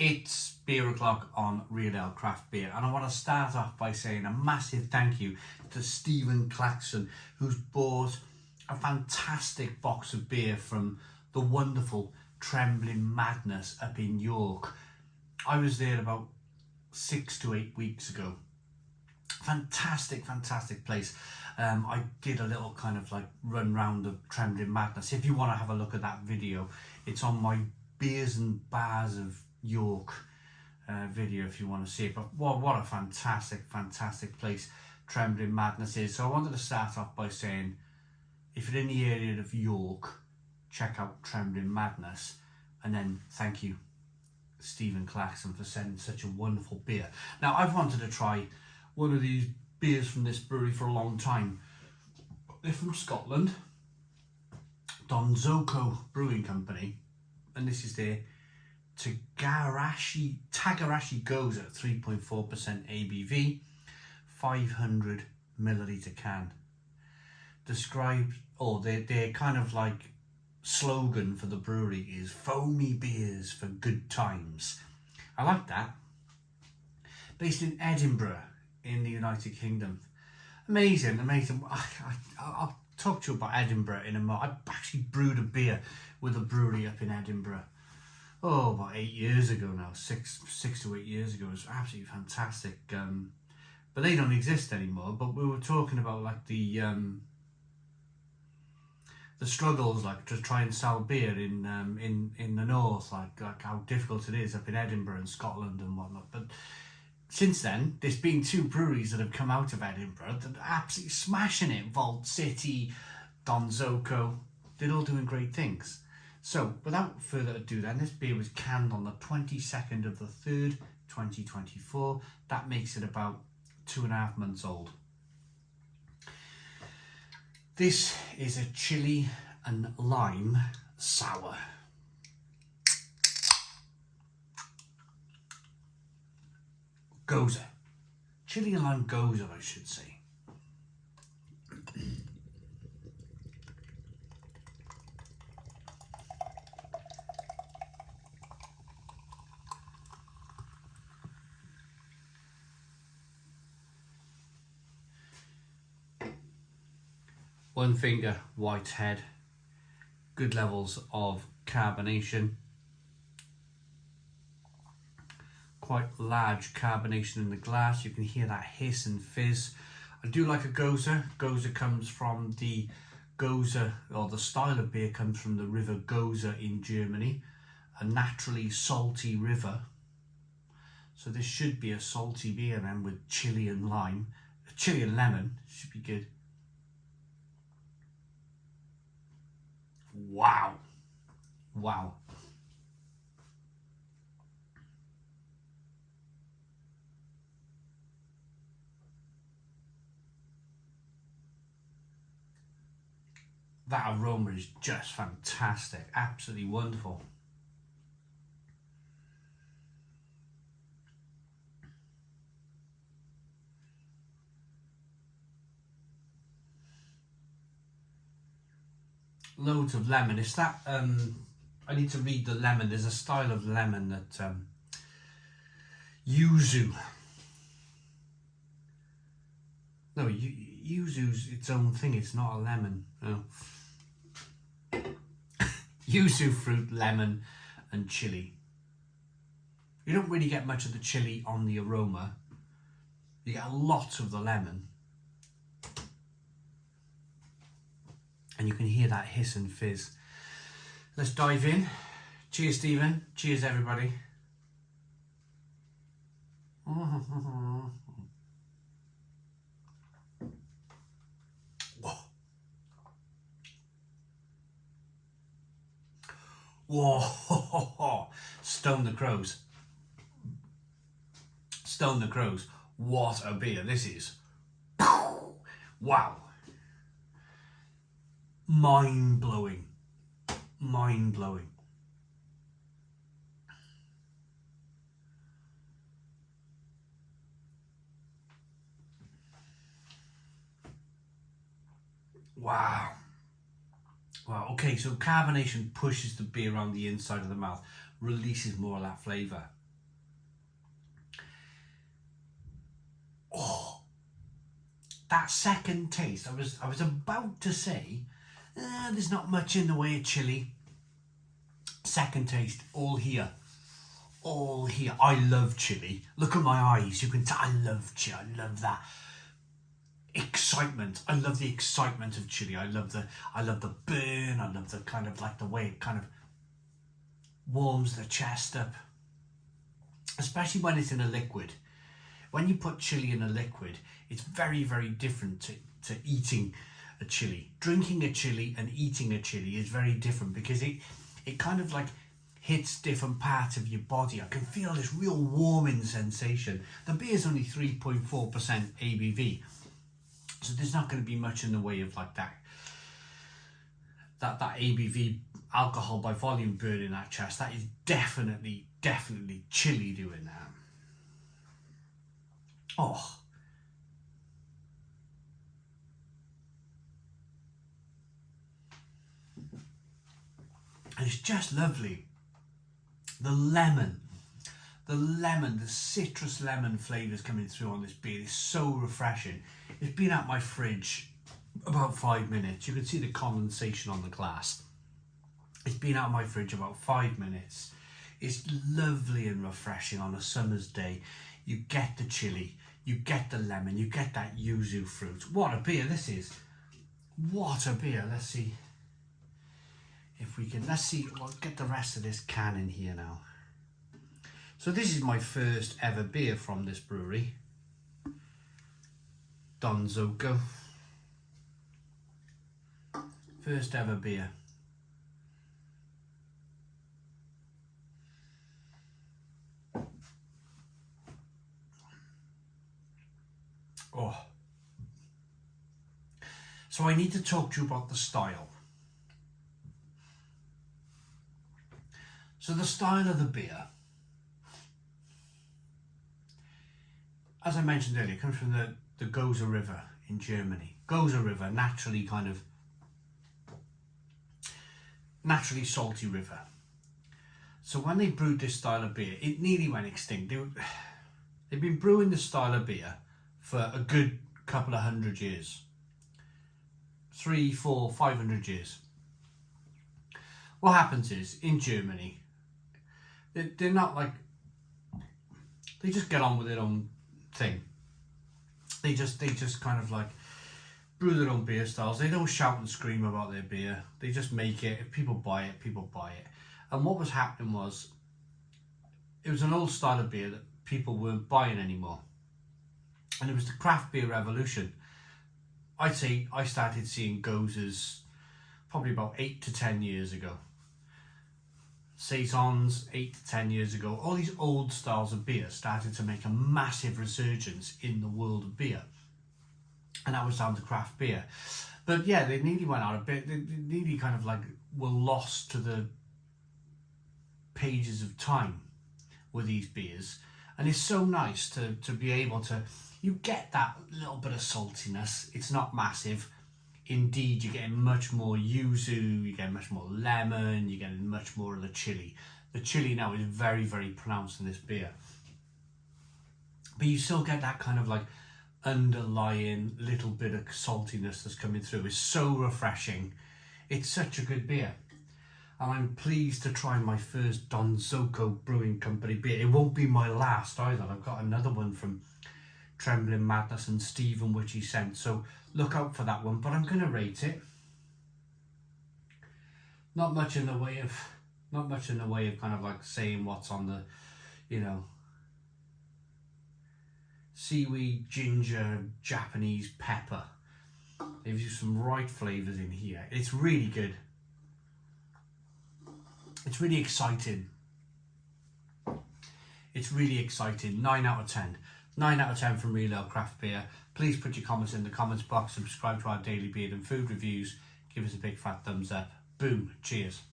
It's beer o'clock on Real Ale Craft Beer, and I want to start off by saying a massive thank you to Stephen Claxon, who's bought a fantastic box of beer from the wonderful Trembling Madness up in York. I was there about 6 to 8 weeks ago. Fantastic place. I did a little kind of like run round of Trembling Madness. If you want to have a look at that video, it's on my Beers and Bars of York video if you want to see it. But what a fantastic place Trembling Madness is. So I wanted to start off by saying, if you're in the area of York, check out Trembling Madness, and then thank you Stephen Claxon for sending such a wonderful beer. Now, I've wanted to try one of these beers from this brewery for a long time. They're from Scotland, Donzoko Brewing Company, and this is their Togarashi Gose at 3.4% ABV, 500 milliliter can. Their kind of like slogan for the brewery is foamy beers for good times. I like that. Based in Edinburgh in the United Kingdom. Amazing. I'll talk to you about Edinburgh in a moment. I actually brewed a beer with a brewery up in Edinburgh. About 8 years ago now, six to 8 years ago. It was absolutely fantastic. But they don't exist anymore. But we were talking about like the struggles, like to try and sell beer in the north, like how difficult it is up in Edinburgh and Scotland and whatnot. But since then, there's been 2 breweries that have come out of Edinburgh that are absolutely smashing it. Vault City, Donzoko, they're all doing great things. So, without further ado then, this beer was canned on the 22nd of the 3rd, 2024. That makes it about 2.5 months old. This is a chili and lime sour. Gose. Chili and lime Gose, I should say. One finger white head, good levels of carbonation, quite large carbonation in the glass. You can hear that hiss and fizz. I do like a Gose. Gose comes from the Gose, or the style of beer comes from the river Gose in Germany, a naturally salty river. So this should be a salty beer then with chili and lime. Chili and lemon should be good. Wow. That aroma is just fantastic, absolutely wonderful. Loads of lemon. It's that I need to read the lemon. There's a style of lemon that yuzu. No, yuzu's its own thing. It's not a lemon. No. Yuzu fruit, lemon, and chili. You don't really get much of the chili on the aroma. You get a lot of the lemon. And you can hear that hiss and fizz. Let's dive in. Cheers, Stephen. Cheers, everybody. Whoa. Whoa. Stone the crows. Stone the crows. What a beer this is. Wow. Mind-blowing. Wow. Okay, so carbonation pushes the beer around the inside of the mouth, releases more of that flavour. Oh, that second taste, I was about to say, there's not much in the way of chili. Second taste, all here. All here. I love chili. Look at my eyes. You can tell I love chili. I love that excitement. I love the excitement of chili. I love the burn. I love the kind of like the way it kind of warms the chest up. Especially when it's in a liquid. When you put chili in a liquid, it's very, very different to eating a chili. Drinking a chili and eating a chili is very different because it kind of like hits different parts of your body. I can feel this real warming sensation. The beer is only 3.4% ABV, so there's not going to be much in the way of like that ABV alcohol by volume burn in that chest. That is definitely chili doing that. Oh. And it's just lovely. The lemon, the citrus lemon flavours coming through on this beer is so refreshing. It's been at my fridge about 5 minutes. You can see the condensation on the glass. It's been out of my fridge about 5 minutes. It's lovely and refreshing on a summer's day. You get the chili, you get the lemon, you get that yuzu fruit. What a beer this is. What a beer. Let's see if we can, we'll get the rest of this can in here now. So this is my first ever beer from this brewery. Donzoko. First ever beer. Oh. So I need to talk to you about the style. So the style of the beer, as I mentioned earlier, comes from the Gose River in Germany. Gose River, naturally salty river. So when they brewed this style of beer, it nearly went extinct. They've been brewing this style of beer for a good couple of 100 years. 300, 400, 500 years. What happens is, in Germany, they're not like, they just get on with their own thing. They just kind of like brew their own beer styles. They don't shout and scream about their beer. They just make it. If people buy it, people buy it. And what was happening was, it was an old style of beer that people weren't buying anymore. And it was the craft beer revolution. I'd say I started seeing Goses probably about 8 to 10 years ago. Saisons 8 to 10 years ago. All these old styles of beer started to make a massive resurgence in the world of beer. And that was down to craft beer. But yeah, they nearly went out of beer. They nearly kind of like were lost to the pages of time with these beers. And it's so nice to be able to, you get that little bit of saltiness. It's not massive. Indeed, you're getting much more yuzu, you're getting much more lemon, you're getting much more of the chili. The chili now is very, very pronounced in this beer. But you still get that kind of like underlying little bit of saltiness that's coming through. It's so refreshing. It's such a good beer. And I'm pleased to try my first Donzoko Brewing Company beer. It won't be my last either. I've got another one from Trembling Madness and Stephen which he sent, so look out for that one. But I'm going to rate it. Not much in the way of kind of like saying what's on the, you know, seaweed, ginger, Japanese pepper. They've used some right flavours in here. It's really good. It's really exciting. It's really exciting. 9 out of 10. 9 out of 10 from Real Ale Craft Beer. Please put your comments in the comments box. Subscribe to our daily beer and food reviews. Give us a big fat thumbs up. Boom. Cheers.